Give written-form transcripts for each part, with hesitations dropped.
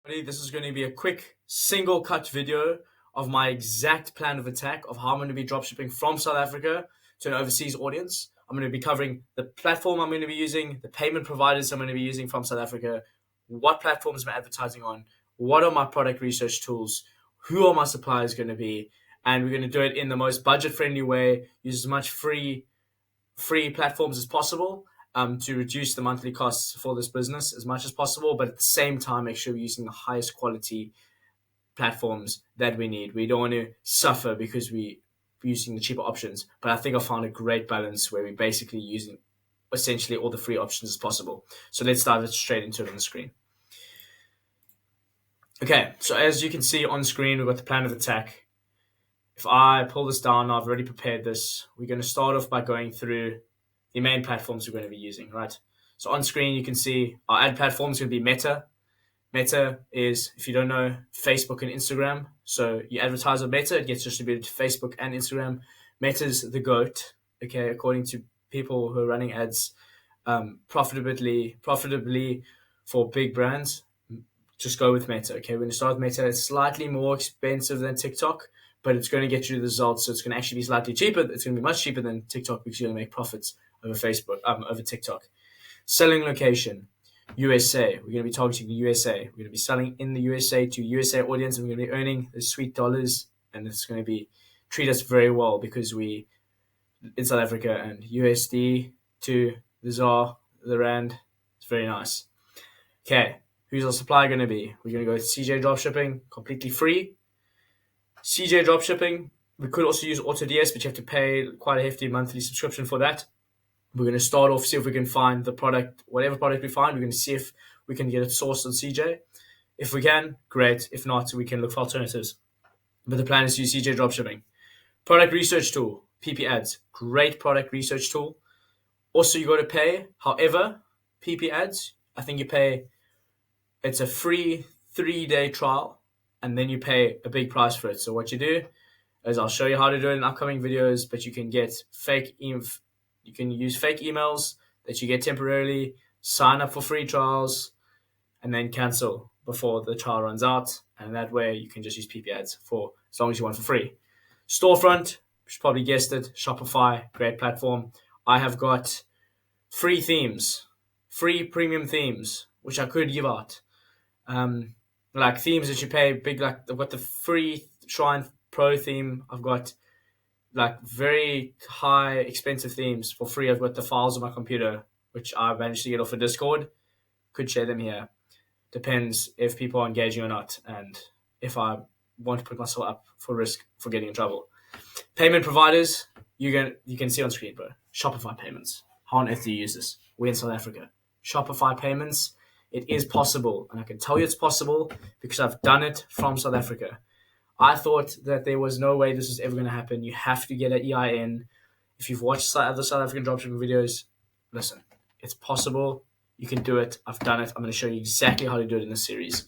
This is going to be a quick single cut video of my exact plan of attack of how I'm going to be dropshipping from South Africa to an overseas audience. I'm going to be covering the platform I'm going to be using, the payment providers I'm going to be using from South Africa, what platforms I'm advertising on, what are my product research tools, who are my suppliers going to be, and we're going to do it in the most budget friendly way, use as much free platforms as possible to reduce the monthly costs for this business as much as possible, but at the same time, make sure we're using the highest quality platforms that we need. We don't want to suffer because we're using the cheaper options, but I think I found a great balance where we're basically using essentially all the free options as possible. So let's dive straight into it on the screen. Okay, so as you can see on screen, we've got the plan of attack. If I pull this down, I've already prepared this. We're going to start off by going through the main platforms we're going to be using, right? So on screen, you can see our ad platform is going to be Meta. Meta is, if you don't know, Facebook and Instagram. So you advertise on Meta, it gets distributed to Facebook and Instagram. Meta's the GOAT, okay, according to people who are running ads profitably for big brands. Just go with Meta, okay? We're going to start with Meta. It's slightly more expensive than TikTok, but it's going to get you the results. So it's going to actually be slightly cheaper. It's going to be much cheaper than TikTok because you're going to make profits over Facebook, over TikTok. Selling location, USA. We're going to be targeting the USA. We're going to be selling in the USA to USA audience, and we're going to be earning the sweet dollars, and it's going to be treat us very well because we in South Africa and USD to the ZAR, the Rand. It's very nice. Okay, who's our supplier going to be? We're going to go with CJ Dropshipping, completely free. CJ Dropshipping, we could also use AutoDS, but you have to pay quite a hefty monthly subscription for that. We're going to start off, see if we can find the product, whatever product we find, we're going to see if we can get it sourced on CJ. If we can, great. If not, we can look for alternatives. But the plan is to use CJ Dropshipping. Product research tool, PP Ads, great product research tool. Also, you got to pay. However, PP Ads, I think you pay, it's a free 3-day trial, and then you pay a big price for it. So what you do is I'll show you how to do it in upcoming videos, but you can get you can use fake emails that you get temporarily, sign up for free trials, and then cancel before the trial runs out. And that way you can just use PP Ads for as long as you want for free. Storefront, you probably guessed it, Shopify, great platform. I have got free themes, free premium themes, which I could give out. Like themes that you pay big, like I've got the free Shrine Pro theme. I've got like very high expensive themes for free. I've got the files on my computer, which I managed to get off of Discord. Could share them here. Depends if people are engaging or not, and if I want to put myself up for risk for getting in trouble. Payment providers, you can see on screen, bro. Shopify Payments. How on earth do you use this? We're in South Africa. Shopify Payments, it is possible, and I can tell you it's possible because I've done it from South Africa. I thought that there was no way this was ever going to happen. You have to get an EIN. If you've watched other South African dropshipping videos, listen, it's possible. You can do it. I've done it. I'm going to show you exactly how to do it in this series.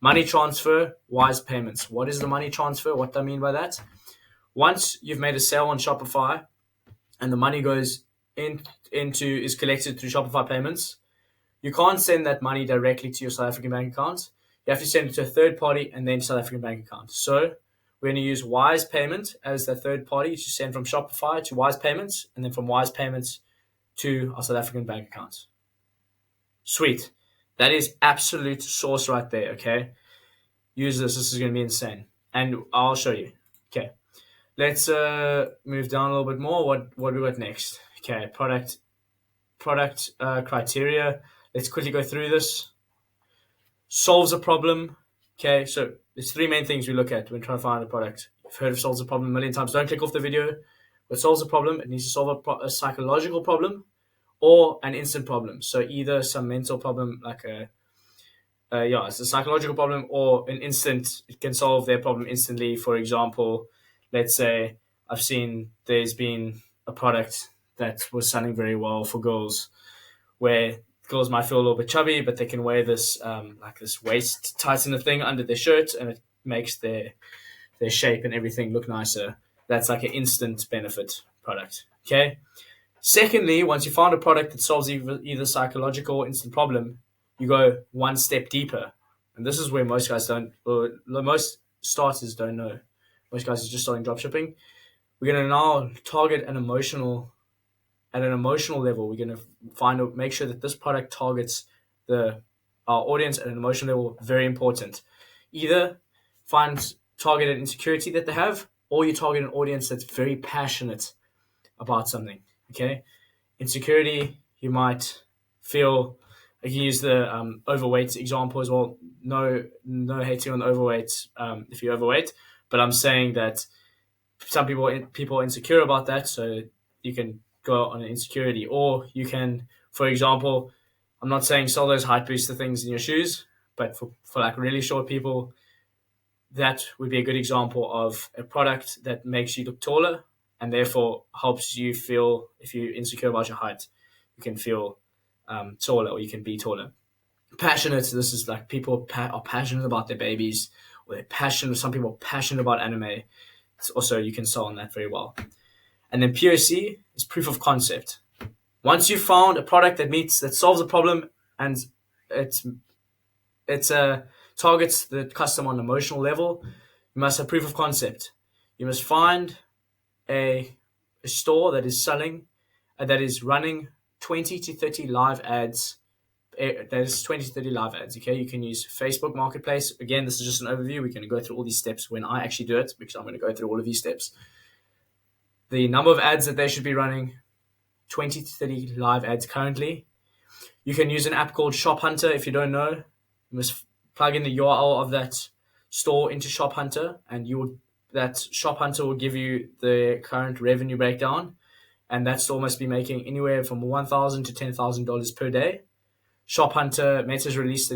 Money transfer, Wise Payments. What is the money transfer? What do I mean by that? Once you've made a sale on Shopify and the money goes is collected through Shopify Payments, you can't send that money directly to your South African bank account. You have to send it to a third party and then South African bank account. So we're going to use Wise Payment as the third party to send from Shopify to Wise Payments, and then from Wise Payments to our South African bank account. Sweet. That is absolute sauce right there, okay? Use this. This is going to be insane. And I'll show you. Okay. Let's move down a little bit more. What do we got next? Okay, product criteria. Let's quickly go through this. Solves a problem. Okay, so there's 3 main things we look at when trying to find a product. You've heard of solves a problem a million times. Don't click off the video. But solves a problem, it needs to solve a psychological problem or an instant problem. So either some mental problem like it's a psychological problem, or an instant, it can solve their problem instantly. For example, let's say I've seen there's been a product that was selling very well for girls where girls might feel a little bit chubby, but they can wear this like this waist tightener thing under their shirt, and it makes their shape and everything look nicer. That's like an instant benefit product. Okay. Secondly, once you find a product that solves either psychological or instant problem, you go one step deeper. and this is where most guys don't, or most starters don't know. Most guys are just starting dropshipping. We're going to now target at an emotional level. We're going to make sure that this product targets our audience at an emotional level. Very important. Either target an insecurity that they have, or you target an audience that's very passionate about something. Okay, insecurity, you might feel. I can use the overweight example as well. No hating on the overweight if you're overweight, but I'm saying that some people are insecure about that, so you can go on an insecurity, or you can, for example, I'm not saying sell those height booster things in your shoes, but for like really short people, that would be a good example of a product that makes you look taller and therefore helps you feel, if you're insecure about your height, you can feel taller, or you can be taller. Passionate, this is like people are passionate about their babies, or they're passionate, some people are passionate about anime. It's also, you can sell on that very well. And then POC is proof of concept. Once you've found a product that solves a problem, and it's targets the customer on an emotional level, you must have proof of concept. You must find a store that is running 20 to 30 live ads. There's 20 to 30 live ads. Okay, you can use Facebook Marketplace. Again, this is just an overview. We're going to go through all these steps when I actually do it, because I'm going to go through all of these steps. The number of ads that they should be running, 20 to 30 live ads currently. You can use an app called Shop Hunter. If you don't know, you must plug in the URL of that store into Shop Hunter, and that Shop Hunter will give you the current revenue breakdown, and that store must be making anywhere from $1,000 to $10,000 per day. Shop Hunter, Meta's released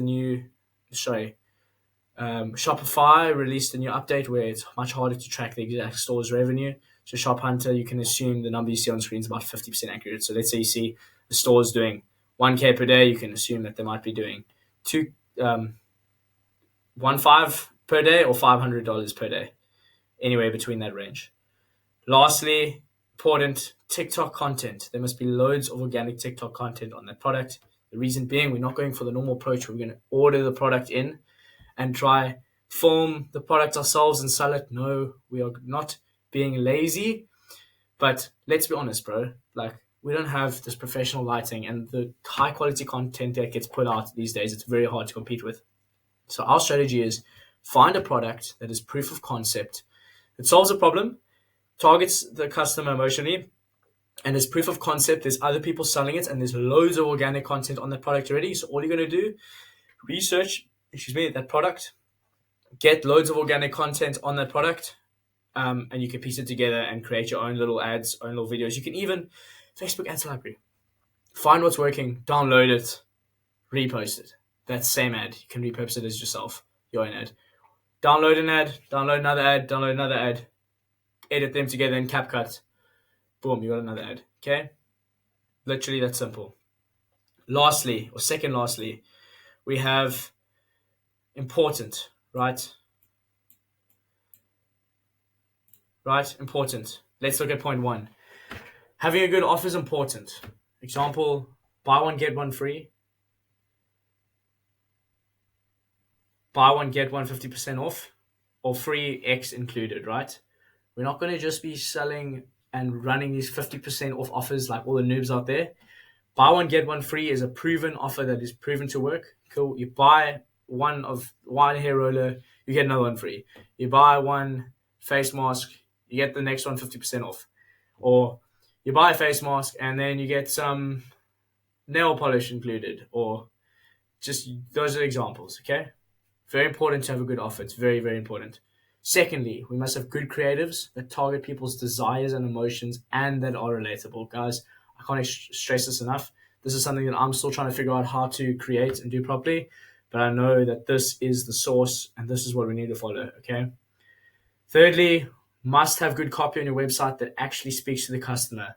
Shopify released a new update where it's much harder to track the exact store's revenue. So Shop Hunter, you can assume the number you see on screen is about 50% accurate. So let's say you see the store's doing 1K per day, you can assume that they might be doing 1.5 per day or $500 per day, anywhere between that range. Lastly, important, TikTok content. There must be loads of organic TikTok content on that product. The reason being, we're not going for the normal approach. We're going to order the product in and try film the product ourselves and sell it. No, we are not being lazy. But let's be honest, bro. Like, we don't have this professional lighting and the high quality content that gets put out these days. It's very hard to compete with. So our strategy is find a product that is proof of concept, that solves a problem, targets the customer emotionally, and as proof of concept, there's other people selling it, and there's loads of organic content on that product already. So all you're going to do, research, that product, get loads of organic content on that product, and you can piece it together and create your own little ads, own little videos. You can even, Facebook Ads Library, find what's working, download it, repost it. That same ad, you can repurpose it as yourself, your own ad. Download an ad, download another ad, edit them together in CapCut. Boom, you got another ad. Okay? Literally that simple. Lastly, we have important, right? Right? Important. Let's look at point 1. Having a good offer is important. Example, buy one, get one free. Buy one, get one 50% off, or free X included, right? We're not going to just be selling and running these 50% off offers like all the noobs out there. Buy one, get one free is a proven offer that is proven to work. Cool. You buy one hair roller, you get another one free. You buy one face mask, you get the next one 50% off. Or you buy a face mask and then you get some nail polish included, or just those are examples, okay? Very important to have a good offer. It's very, very important. Secondly, we must have good creatives that target people's desires and emotions and that are relatable. Guys, I can't stress this enough. This is something that I'm still trying to figure out how to create and do properly, but I know that this is the source and this is what we need to follow, okay? Thirdly, must have good copy on your website that actually speaks to the customer.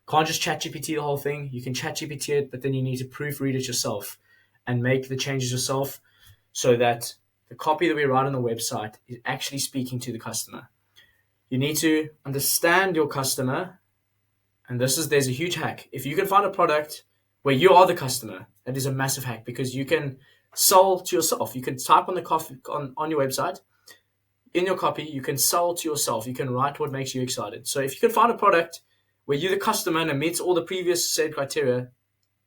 Can't just ChatGPT the whole thing. You can ChatGPT it, but then you need to proofread it yourself and make the changes yourself so that the copy that we write on the website is actually speaking to the customer. You need to understand your customer, and there's a huge hack. If you can find a product where you are the customer, that is a massive hack, because you can Sell to yourself. You can type on the copy on your website. In your copy, you can sell to yourself. You can write what makes you excited. So if you can find a product where you're the customer and it meets all the previous said criteria,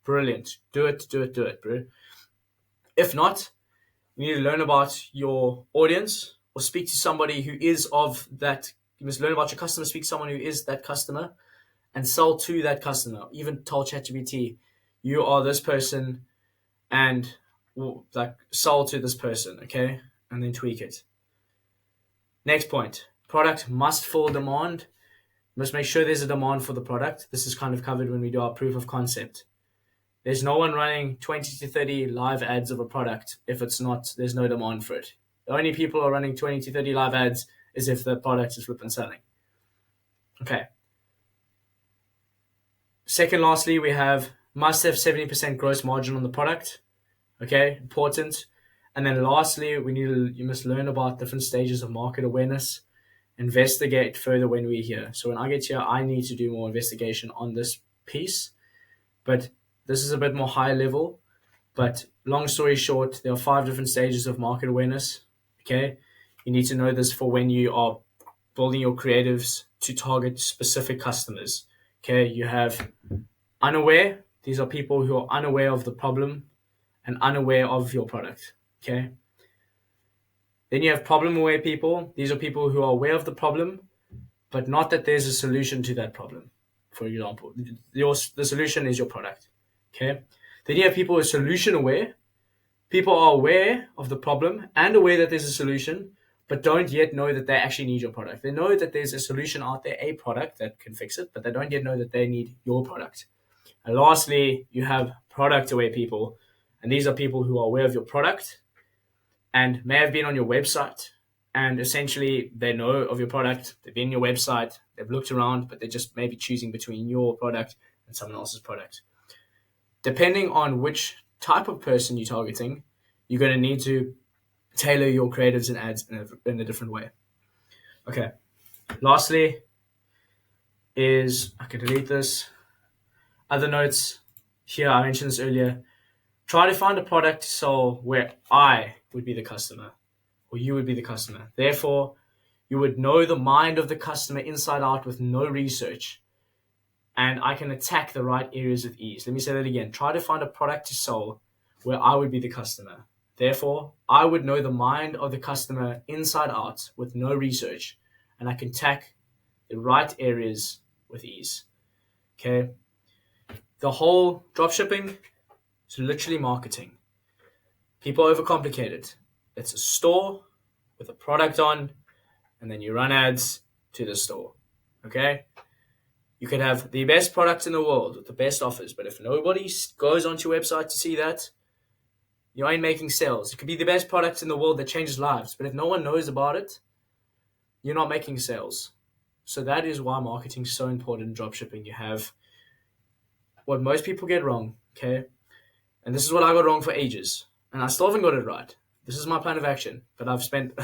brilliant. Do it, bro. If not, you need to learn about your audience or speak to somebody who is of that. You must learn about your customer, speak to someone who is that customer, and sell to that customer. Even tell ChatGPT, you are this person, and like sell to this person, okay? And then tweak it. Next point, product must fill demand. You must make sure there's a demand for the product. This is kind of covered when we do our proof of concept. There's no one running 20 to 30 live ads of a product if there's no demand for it. The only people who are running 20 to 30 live ads is if the product is flipping selling. Okay. Second, lastly, we must have 70% gross margin on the product. Okay, important. And then lastly, you must learn about different stages of market awareness, investigate further when we're here. So when I get here, I need to do more investigation on this piece, but this is a bit more high level. But long story short, there are 5 different stages of market awareness. Okay, you need to know this for when you are building your creatives to target specific customers. Okay, you have unaware. These are people who are unaware of the problem and unaware of your product. Okay. Then you have problem aware people. These are people who are aware of the problem, but not that there's a solution to that problem. For example, the solution is your product. Okay. Then you have people who are solution aware. People are aware of the problem and aware that there's a solution, but don't yet know that they actually need your product. They know that there's a solution out there, a product that can fix it, but they don't yet know that they need your product. And lastly, you have product aware people. And these are people who are aware of your product and may have been on your website. And essentially, they know of your product. They've been on your website. They've looked around, but they're just maybe choosing between your product and someone else's product. Depending on which type of person you're targeting, you're going to need to tailor your creatives and ads in a different way. Okay. Lastly is, I can delete this. Other notes here, I mentioned this earlier. Try to find a product to sell where I would be the customer or you would be the customer. Therefore, you would know the mind of the customer inside out with no research. And I can attack the right areas with ease. Let me say that again. Try to find a product to sell where I would be the customer. Therefore, I would know the mind of the customer inside out with no research. And I can attack the right areas with ease. Okay? The whole dropshipping is literally marketing. People overcomplicate it. It's a store with a product on, and then you run ads to the store. Okay? You can have the best product in the world with the best offers, but if nobody goes onto your website to see that, you ain't making sales. It could be the best product in the world that changes lives, but if no one knows about it, you're not making sales. So that is why marketing is so important in dropshipping. You have what most people get wrong, okay? And this is what I got wrong for ages, and I still haven't got it right. This is my plan of action, but I've spent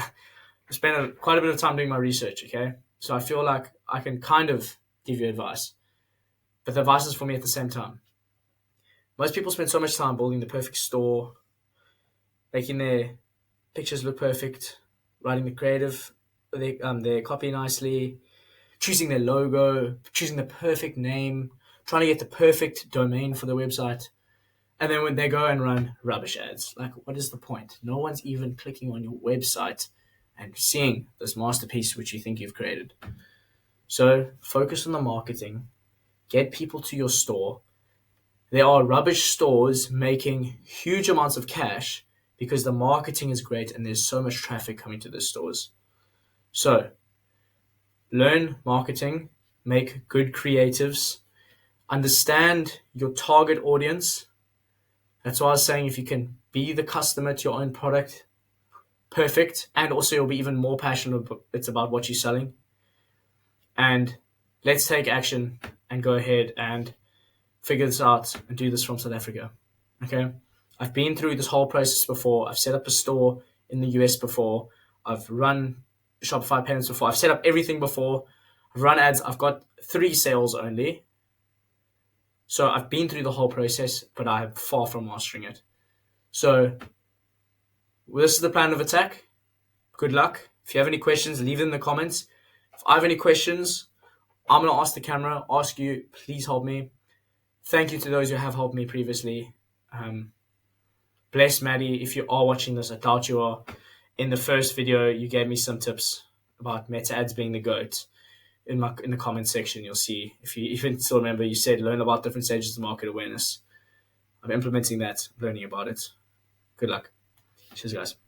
quite a bit of time doing my research, okay? So I feel like I can kind of give you advice, but the advice is for me at the same time. Most people spend so much time building the perfect store, making their pictures look perfect, writing the creative, their copy nicely, choosing their logo, choosing the perfect name, trying to get the perfect domain for their website. And then when they go and run rubbish ads, like, what is the point? No one's even clicking on your website and seeing this masterpiece which you think you've created. So focus on the marketing. Get people to your store. There are rubbish stores making huge amounts of cash because the marketing is great and there's so much traffic coming to the stores. So learn marketing, make good creatives, understand your target audience. That's why I was saying if you can be the customer to your own product, perfect. And also you'll be even more passionate about what you're selling. And let's take action and go ahead and figure this out and do this from South Africa. Okay? I've been through this whole process before. I've set up a store in the US before. I've run Shopify Payments before. I've set up everything before. I've run ads. I've got 3 sales only. So I've been through the whole process, but I'm far from mastering it. So this is the plan of attack. Good luck. If you have any questions, leave them in the comments. If I have any questions, I'm going to ask the camera, ask you, please help me. Thank you to those who have helped me previously. Bless Maddie. If you are watching this, I doubt you are. In the first video, you gave me some tips about meta ads being the GOAT. In the comment section, you'll see. If you even still remember, you said learn about different stages of market awareness. I'm implementing that, learning about it. Good luck. Cheers, guys.